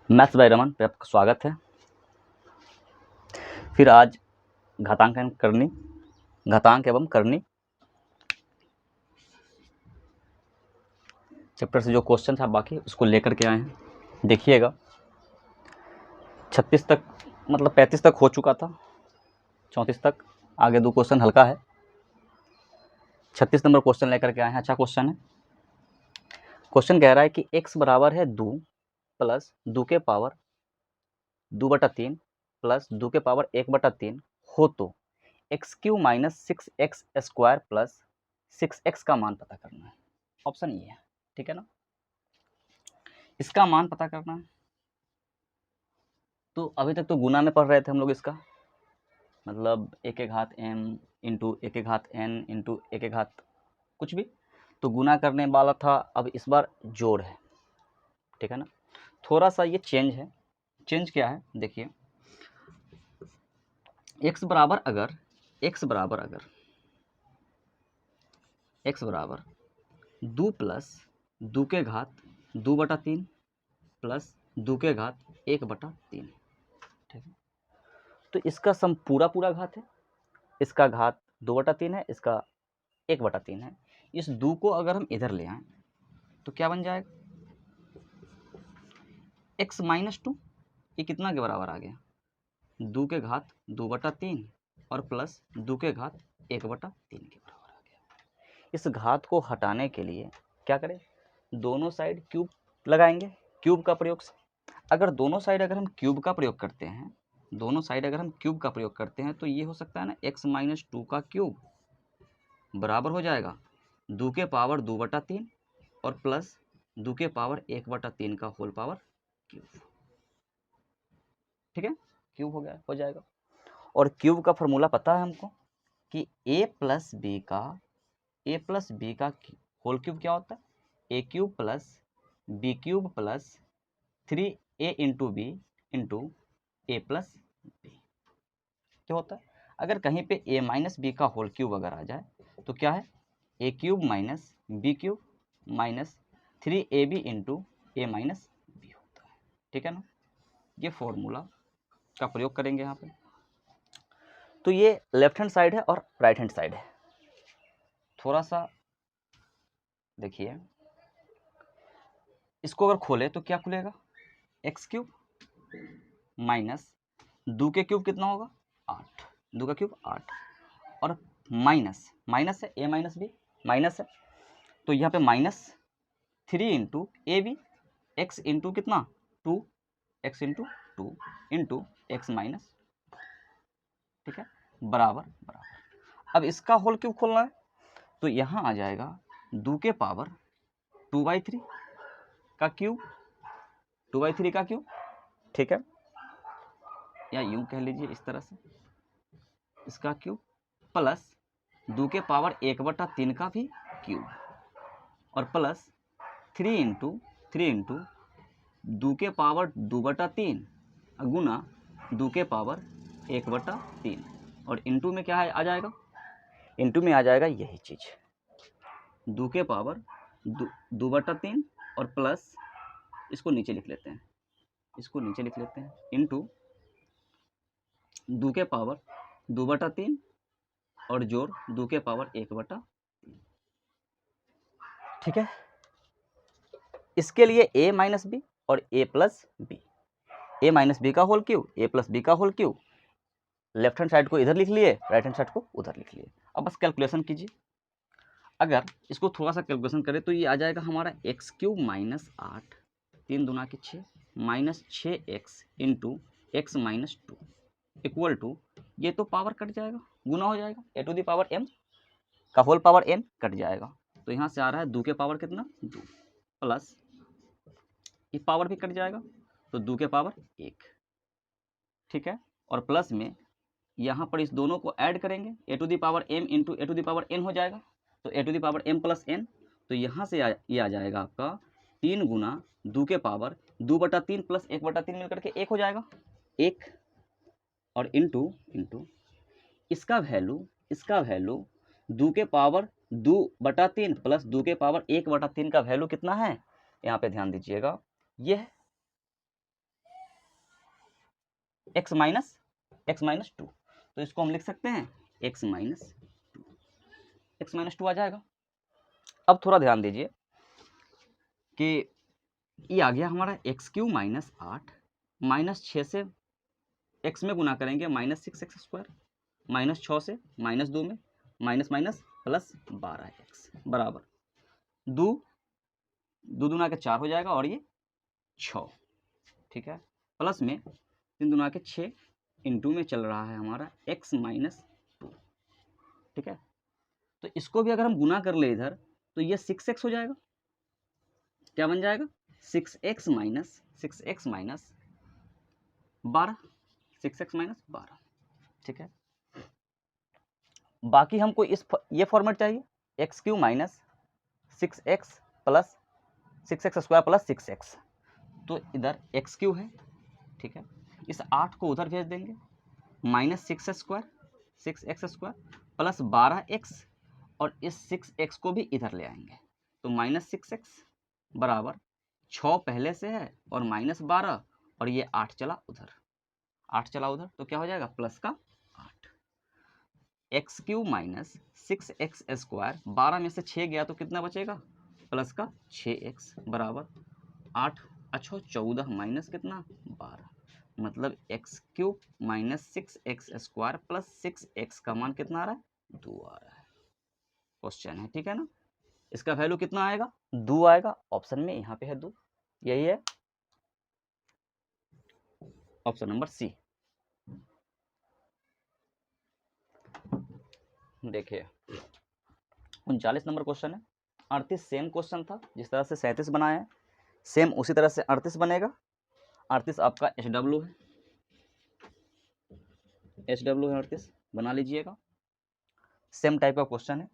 Maths by Raman पे आपका स्वागत है। फिर आज घातांक एवं करनी चैप्टर से जो क्वेश्चन था बाकी उसको लेकर के आए हैं। देखिएगा 36 तक मतलब 35 तक हो चुका था, 34 तक आगे 2 क्वेश्चन हल्का है। 36 नंबर क्वेश्चन लेकर के आए हैं। अच्छा क्वेश्चन है। क्वेश्चन कह रहा है कि x बराबर है 2 प्लस 2 के पावर 2/3 प्लस 2 के पावर 1/3 हो तो x³ minus 6x square plus 6x का मान पता करना है। ऑप्शन ये है, ठीक है ना। इसका मान पता करना है। तो अभी तक तो गुना में पढ़ रहे थे हम लोग इसका, मतलब एक एक घात m इंटू एक एक घात n इंटू एक एक घात कुछ भी, तो गुना करने वाला था। अब इस बार जोड़ है, ठीक है ना। थोड़ा सा ये चेंज है। चेंज क्या है देखिए, x बराबर अगर x बराबर 2 प्लस 2 के घात 2/3 प्लस 2 के घात 1/3, ठीक है। तो इसका सम पूरा घात है, इसका घात 2/3 है, इसका 1/3 है। इस 2 को अगर हम इधर ले आए तो क्या बन जाएगा, x माइनस 2, ये कितना के बराबर आ गया, 2 के घात 2/3 और प्लस 2 के घात 1/3 के बराबर आ गया। इस घात को हटाने के लिए क्या करें, दोनों साइड क्यूब लगाएंगे, क्यूब का प्रयोग से। अगर दोनों साइड अगर हम क्यूब का प्रयोग करते हैं, तो ये हो सकता है ना, x माइनस 2 का क्यूब बराबर हो जाएगा 2 के पावर 2/3 और प्लस 2 के पावर 1/3 का होल पावर क्यूब, ठीक है। क्यूब हो जाएगा। और क्यूब का फॉर्मूला पता है हमको कि a प्लस बी का होल क्यूब क्या होता है, a³ plus b³ plus 3a into b into a plus b, क्या होता है। अगर कहीं पे a माइनस बी का होल क्यूब अगर आ जाए तो क्या है, a³ minus b³ minus 3ab into a minus b होता है, ठीक है ना। ये फॉर्मूला का प्रयोग करेंगे यहाँ पे। तो ये लेफ्ट हैंड साइड है और राइट हैंड साइड है। थोड़ा सा देखिए, इसको अगर खोले तो क्या खुलेगा, x³ माइनस 2 के क्यूब कितना होगा 8, 2 का क्यूब 8 और माइनस है a माइनस बी माइनस है, तो यहाँ पे minus 3 into a b x into कितना 2 x into 2 into x minus, ठीक है, बराबर। अब इसका होल क्यूब खोलना है तो यहाँ आ जाएगा 2 के पावर 2/3 का क्यूब, 2/3 का क्यूब, ठीक है, या यूं कह लीजिए इस तरह से, इसका क्यूब प्लस 2 के पावर 1/3 का भी क्यूब और प्लस 3 इंटू 2 के पावर 2/3 गुना 2 के पावर 1/3 और इंटू में क्या है आ जाएगा, इंटू में आ जाएगा यही चीज 2 के पावर 2/3 और प्लस इसको नीचे लिख लेते हैं, इंटू 2 के पावर 2/3 और जोड़ 2 के पावर 1/3, ठीक है। इसके लिए a माइनस बी और a plus B, a minus B का whole cube a plus B का whole cube, left hand side को इधर लिख लिए, राइट हैंड साइड को उधर लिख लिए। अब बस कैलकुलेशन कीजिए। अगर इसको थोड़ा सा कैलकुलेशन करें तो ये आ जाएगा हमारा x³ माइनस 8 3 दूना के 6 minus 6x into x minus 2 equal to, ये तो पावर कट जाएगा, गुना हो जाएगा, a to the power m का होल पावर n कट जाएगा, तो यहाँ से आ रहा है 2 के पावर कितना 2 प्लस ये पावर भी कट जाएगा तो 2 के पावर 1, ठीक है। और प्लस में यहाँ पर इस दोनों को ऐड करेंगे, a to the power m into a to the power n हो जाएगा, तो a to the power m plus n, तो यहाँ से ये आ जाएगा आपका 3 गुना 2 के पावर 2/3 प्लस 1/3 मिलकर के 1 हो जाएगा 1 और इंटू इसका वैल्यू 2 के पावर 2/3 प्लस 2 के पावर 1/3 का वैल्यू कितना है, यहाँ पे ध्यान दीजिएगा, ये है x माइनस 2, तो इसको हम लिख सकते हैं x माइनस 2 आ जाएगा। अब थोड़ा ध्यान दीजिए कि ये आ गया हमारा x³ माइनस 8 माइनस 6 से x में गुना करेंगे माइनस 6x² माइनस 6 से माइनस 2 में माइनस माइनस प्लस 12x बराबर 2 दूना के 4 हो जाएगा और ये 6, ठीक है, प्लस में 3 दूना के 6 इंटू में चल रहा है हमारा x माइनस 2, ठीक है। तो इसको भी अगर हम गुना कर ले इधर तो ये 6x हो जाएगा, क्या बन जाएगा 6x माइनस 12, 6x माइनस 12, ठीक है। बाकी हमको ये फॉर्मेट चाहिए x³ minus 6x plus 6x² plus 6x, तो इधर x³ है, ठीक है, इस 8 को उधर भेज देंगे माइनस 6x² प्लस 12x और इस 6x को भी इधर ले आएंगे तो माइनस 6x बराबर 6 पहले से है और माइनस 12 और ये 8 चला उधर तो क्या हो जाएगा प्लस का 8, x³ माइनस 6x² 12 में से 6 गया तो कितना बचेगा प्लस का 6x बराबर 8 अच्छा 14 माइनस कितना 12, मतलब x³ minus 6x² plus 6x का मान कितना आ रहा है 2 आ रहा है। क्वेश्चन है, ठीक है ना, इसका वैल्यू कितना आएगा 2 आएगा, ऑप्शन में यहाँ पे है 2, यही है ऑप्शन नंबर सी। देखिए 39 नंबर क्वेश्चन है, 38 सेम क्वेश्चन था, जिस तरह से 37 बनाया है सेम उसी तरह से 38 बनेगा। 38 आपका HW है, HW है 38, बना लीजिएगा, सेम टाइप का क्वेश्चन है,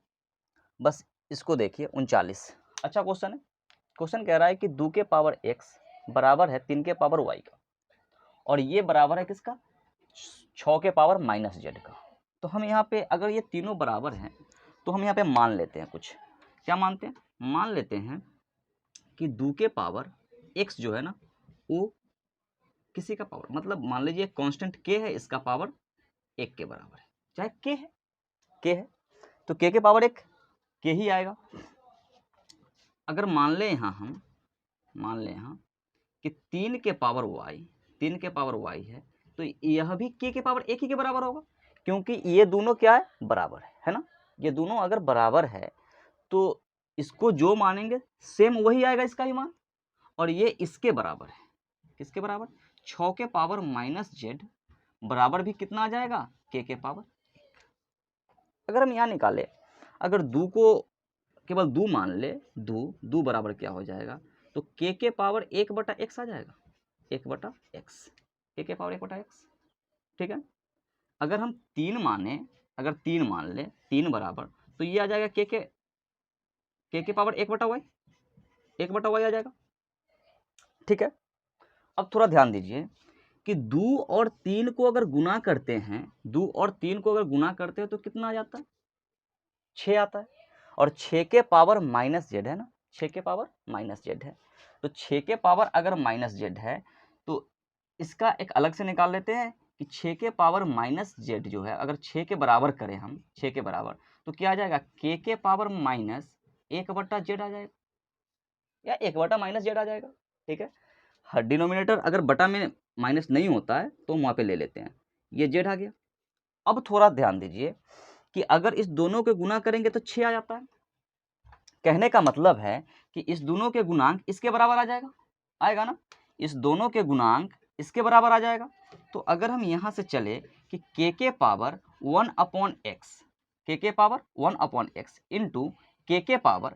बस इसको देखिए 39। अच्छा क्वेश्चन है, क्वेश्चन कह रहा है कि 2 के पावर x बराबर है 3 के पावर y का और ये बराबर है किसका 6 के पावर माइनस z का। तो हम यहाँ पे अगर ये तीनों बराबर हैं तो हम यहाँ पे मान लेते हैं कुछ, क्या मानते हैं, मान लेते हैं कि 2 के पावर x जो है ना वो किसी का पावर, मतलब मान लीजिए कांस्टेंट k है, इसका पावर 1 के बराबर है, चाहे k है तो k के पावर 1 k ही आएगा। अगर मान ले यहाँ कि 3 के पावर y है तो यह भी k के पावर 1 ही के बराबर होगा, क्योंकि ये दोनों क्या है बराबर है ना, ये दोनों अगर बराबर है तो इसको जो मानेंगे सेम वही आएगा इसका ही मान, और ये इसके बराबर है, किसके बराबर 6 के पावर माइनस z बराबर भी कितना आ जाएगा k के पावर। अगर हम यहाँ निकाले, अगर 2 को केवल 2 मान ले, 2 बराबर क्या हो जाएगा तो k के पावर 1/x आ जाएगा, 1/x, k के पावर 1/x, ठीक है। अगर हम 3 माने, अगर 3 मान ले 3 बराबर तो ये आ जाएगा k के पावर 1/y, 1/y आ जाएगा, ठीक है। अब थोड़ा ध्यान दीजिए कि 2 और 3 को अगर गुना करते हैं, 2 और 3 को अगर गुना करते हैं तो कितना आ जाता है 6 आता है, और 6 के पावर माइनस z है ना, 6 के पावर माइनस z है, तो 6 के पावर अगर माइनस z है तो इसका एक अलग से निकाल लेते हैं कि 6 के पावर माइनस z जो है अगर 6 के बराबर करें हम, 6 के बराबर तो क्या आ जाएगा k के पावर माइनस 1/z आ जाएगा या 1/-z आ जाएगा, ठीक है। हर डिनोमिनेटर अगर बटा में माइनस नहीं होता है तो वहाँ पे ले लेते हैं, ये z आ गया। अब थोड़ा ध्यान दीजिए कि अगर इस दोनों के गुना करेंगे तो 6 आ जाता है, कहने का मतलब है कि इस दोनों के गुणांक इसके बराबर आ जाएगा, आएगा ना, इस दोनों के गुणांक इसके बराबर आ जाएगा। तो अगर हम यहाँ से चले कि k के पावर 1/x, k के पावर 1/x इंटू k के पावर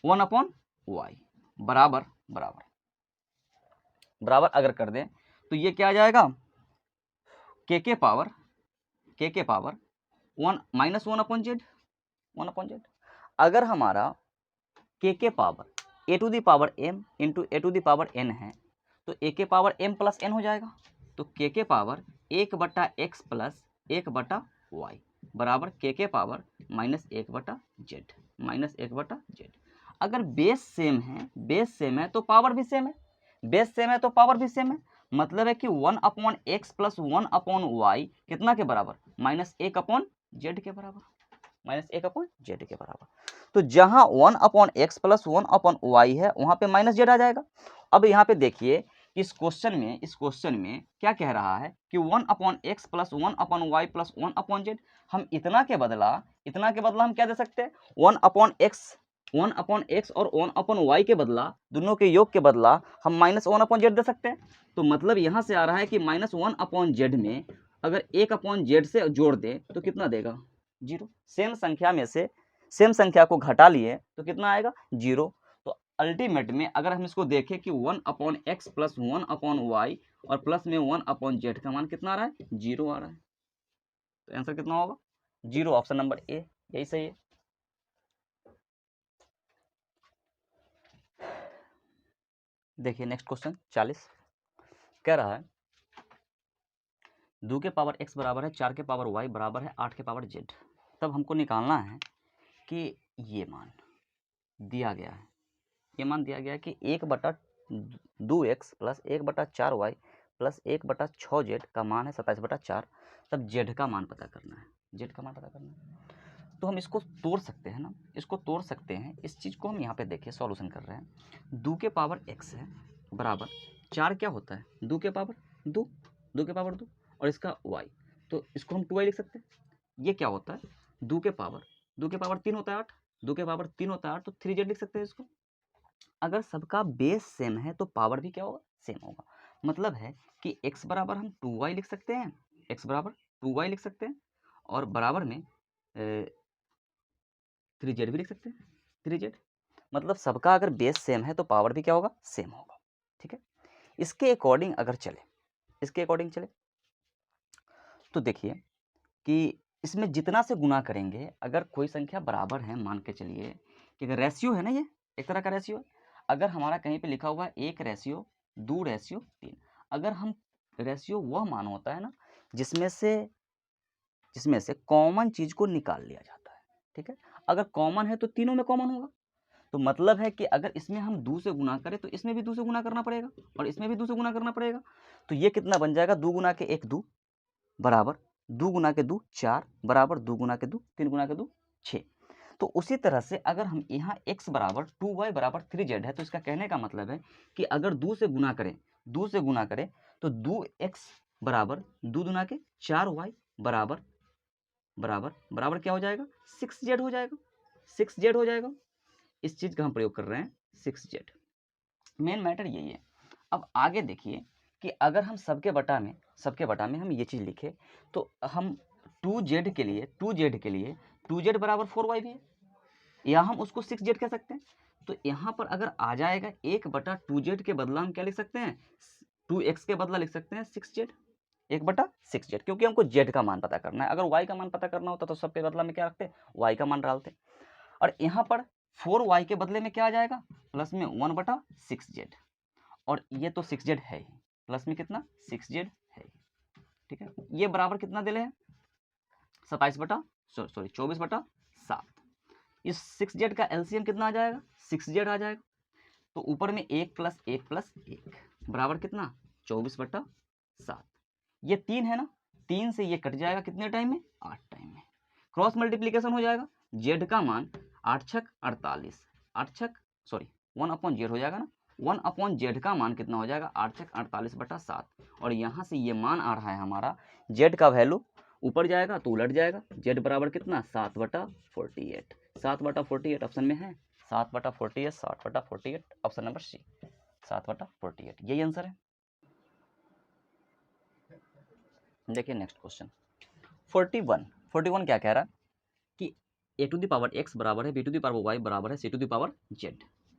1/y बराबर अगर कर दें तो ये क्या आ जाएगा k के पावर 1 माइनस 1/z। अगर हमारा k के power a to the power m into a to the power n है तो a के पावर m प्लस n हो जाएगा, तो k के पावर 1/x प्लस 1/y बराबर k के पावर -1/z। अगर बेस सेम है तो पावर भी सेम है, बेस सेम है तो पावर भी सेम है, मतलब है कि 1/x प्लस 1/y कितना के बराबर, -1/z के बराबर, -1/z के बराबर। तो जहां 1/x प्लस 1/y है वहां पे -z आ जाएगा। अब यहाँ पे देखिए इस क्वेश्चन में क्या कह रहा है कि 1/x plus 1/y plus 1/z, हम इतना के बदला हम क्या दे सकते हैं, 1/x और 1/y के बदला, दोनों के योग के बदला हम -1/z दे सकते हैं। तो मतलब यहाँ से आ रहा है कि -1/z में अगर 1/z से जोड़ दें तो कितना देगा, 0। सेम संख्या में से सेम संख्या को घटा लिए तो कितना आएगा, 0। तो अल्टीमेट में अगर हम इसको देखें कि 1/x प्लस 1/y और प्लस में 1/z का मान कितना आ रहा है, 0 आ रहा है। तो आंसर कितना होगा, 0। ऑप्शन नंबर ए यही सही है। देखिए नेक्स्ट क्वेश्चन 40 कह रहा है 2 के पावर x बराबर है 4 के पावर y बराबर है 8 के पावर z। तब हमको निकालना है कि ये मान दिया गया है, ये मान दिया गया है कि 1/2x plus 1/4y plus 1/6z का मान है 27/4। तब z का मान पता करना है, z का मान पता करना है। तो हम इसको तोड़ सकते हैं ना, इसको तोड़ सकते हैं। इस चीज़ को हम यहाँ पे देखिए सॉल्यूशन कर रहे हैं। 2 के पावर x है बराबर 4 क्या होता है, 2 के पावर 2, 2 के पावर 2 और इसका y, तो इसको हम 2y लिख सकते हैं। ये क्या होता है, 2 के पावर 3 होता है 8, 2 के पावर 3 होता है 8, तो 3z लिख सकते हैं इसको। अगर सबका बेस सेम है तो पावर भी क्या होगा, सेम होगा। मतलब है कि x बराबर हम 2y लिख सकते हैं, x बराबर 2y लिख सकते हैं और बराबर में 3z भी लिख सकते हैं, 3z। मतलब सबका अगर बेस सेम है तो पावर भी क्या होगा, सेम होगा। ठीक है, इसके अकॉर्डिंग अगर चले, इसके अकॉर्डिंग चले तो देखिए कि इसमें जितना से गुना करेंगे, अगर कोई संख्या बराबर है, मान के चलिए कि अगर रेशियो है ना, ये एक तरह का रेशियो है। अगर हमारा कहीं पे लिखा हुआ है 1:2:3, अगर हम रेशियो वह मान होता है ना जिसमें से कॉमन चीज को निकाल लिया जाता है। ठीक है, अगर कॉमन है तो तीनों में कॉमन होगा। तो मतलब है कि अगर इसमें हम 2 से गुना करें तो इसमें भी 2 से गुना करना पड़ेगा और इसमें भी 2 से गुना करना पड़ेगा। तो ये कितना बन जाएगा, 2 गुना के 1 2 बराबर 2 गुना के 2 4 बराबर 2 गुना के 2 3 गुना के 2 6। तो उसी तरह से अगर हम यहाँ x बराबर 2y बराबर 3z है तो इसका कहने का मतलब है कि अगर 2 से गुना करें तो 2x बराबर 2 गुना के 4y बराबर क्या हो जाएगा, 6z हो जाएगा, 6z हो जाएगा। इस चीज का हम प्रयोग कर रहे हैं, 6z। मेन मैटर यही है। अब आगे देखिए कि अगर हम सबके बटा में हम ये चीज लिखे तो हम 2z के लिए 2z बराबर 4y भी है, या हम उसको 6z कह सकते हैं। तो यहाँ पर अगर आ जाएगा 1/2z के बदला हम क्या लिख सकते हैं, 2x के बदला लिख सकते हैं 6z, 1/6z, क्योंकि हमको z का मान पता करना है। अगर y का मान पता करना होता तो सबके बदला में क्या रखते, y का मान डालते। और यहाँ पर 4y के बदले में क्या आ जाएगा, प्लस में 1/6z, और ये तो 6z है ही, प्लस में कितना 6z है ही। ठीक है, ये बराबर कितना दे रहे हैं, 24/7। इस 6z का एलसीएम कितना आ जाएगा, 6z आ जाएगा। तो ऊपर में 1 + 1 + 1 बराबर कितना, 24/7। ये 3 है ना, 3 से ये कट जाएगा कितने टाइम में, 8 टाइम में। क्रॉस मल्टीप्लीकेशन हो जाएगा, z का मान 8 × 6 = 48, 1/z हो जाएगा ना, 1/z का मान कितना हो जाएगा, 8 × 48/7। और यहाँ से ये मान आ रहा है हमारा, z का वैल्यू ऊपर जाएगा तो उलट जाएगा, z बराबर कितना 7/48, 7/48 ऑप्शन में है, 7/48, 7/48 ऑप्शन नंबर सी, 7/48 यही आंसर है। देखिए नेक्स्ट क्वेश्चन 41 क्या कह रहा है कि a⁴x बराबर है b⁴y बराबर है c⁴z,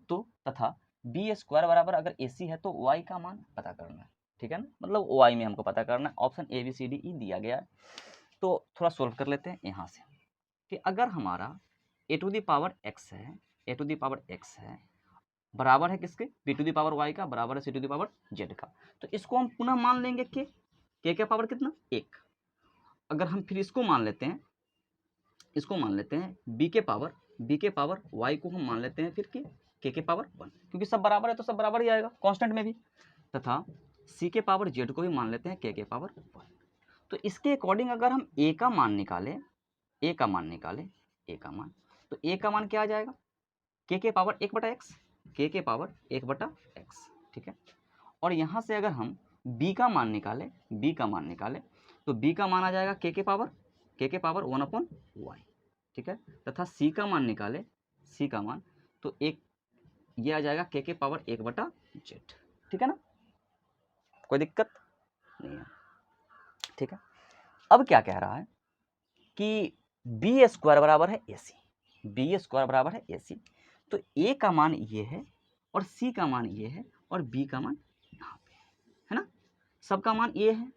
तो तथा b² बराबर अगर ac है तो y का मान पता करना है। ठीक है ना, मतलब y में हमको पता करना है। Option a b c d e दिया गया है, तो थोड़ा सोल्व कर लेते हैं यहाँ से कि अगर हमारा a⁴x है बराबर है किसके, b⁴y का बराबर है c⁴z का, तो इसको हम पुनः मान लेंगे k का पावर कितना 1। अगर हम फिर इसको मान लेते हैं b के पावर y को हम मान लेते हैं फिर k के पावर 1, क्योंकि सब बराबर है तो सब बराबर ही आएगा कांस्टेंट में भी। तथा सी के पावर जेड को भी मान लेते हैं के पावर 1। तो इसके अकॉर्डिंग अगर हम ए का मान निकालें, ए का मान तो ए का मान क्या आ जाएगा, के पावर 1/x, के पावर 1/x, ठीक है। और यहाँ से अगर हम b का मान निकालें, तो b का मान आ जाएगा के पावर 1/y, ठीक है। तथा c का मान निकालें, तो एक ये आ जाएगा के पावर 1/z, ठीक है ना, कोई दिक्कत नहीं है, ठीक है। अब क्या कह रहा है कि बी स्क्वायर बराबर है ए सी, तो ए का मान ये है और सी का मान ये है और बी का मान यहाँ पे है ना, सबका मान ये है,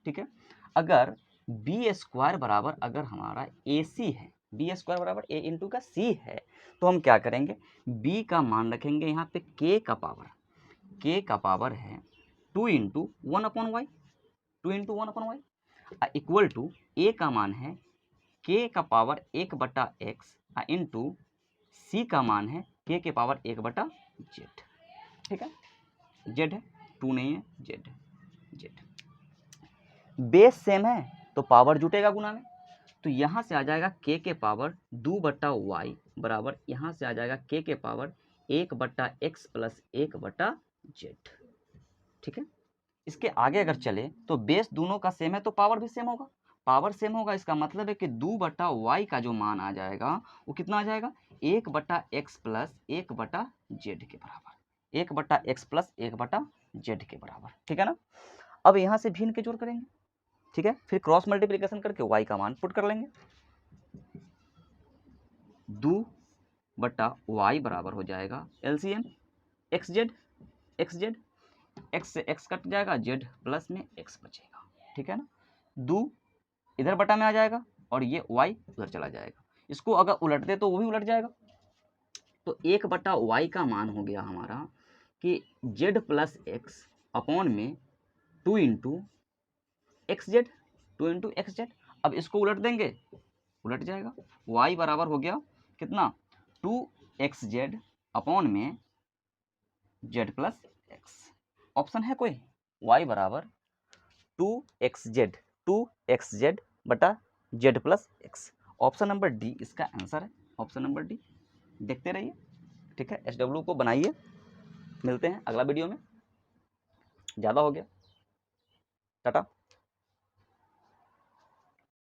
ठीक है। अगर बी स्क्वायर बराबर अगर हमारा ए सी है, बी स्क्वायर बराबर ए इंटू का सी है, तो हम क्या करेंगे, बी का मान रखेंगे यहाँ पे के का पावर है 2 इंटू 1/y, इक्वल टू ए का मान है के का पावर 1/x इंटू सी का मान है के पावर 1/z, ठीक है। जेड है, 2 नहीं है, जेड है, जेड। बेस सेम है तो पावर जुटेगा गुना में, तो यहाँ से आ जाएगा के पावर 2/y बराबर यहाँ से आ जाएगा के पावर 1/x प्लस 1/z, ठीक है। इसके आगे अगर चले तो बेस दोनों का सेम है तो पावर भी सेम होगा, इसका मतलब है कि 2/y का जो मान आ जाएगा वो कितना आ जाएगा, 1/x प्लस 1/z के बराबर, 1/x प्लस 1/z के बराबर, ठीक है ना। अब यहाँ से भिन्न के जोड़ करेंगे, ठीक है, फिर क्रॉस मल्टीप्लिकेशन करके y का मान पुट कर लेंगे, 2/y बराबर हो जाएगा LCM xz, x से x कट जाएगा, z प्लस में x बचेगा, ठीक है ना। 2 इधर बटा में आ जाएगा और ये y उधर चला जाएगा, इसको अगर उलटते तो वो भी उलट जाएगा, तो 1/y का मान हो गया हमारा कि z प्लस x अपॉन में 2 इंटू xz। अब इसको उलट देंगे, उलट जाएगा, y बराबर हो गया कितना, 2xz अपॉन में z प्लस x। ऑप्शन है कोई, y बराबर 2xz बटा z plus x, option number D इसका आंसर है, ऑप्शन नंबर डी। देखते रहिए, ठीक है, SW को बनाइए, मिलते हैं अगला वीडियो में, ज़्यादा हो गया, टाटा।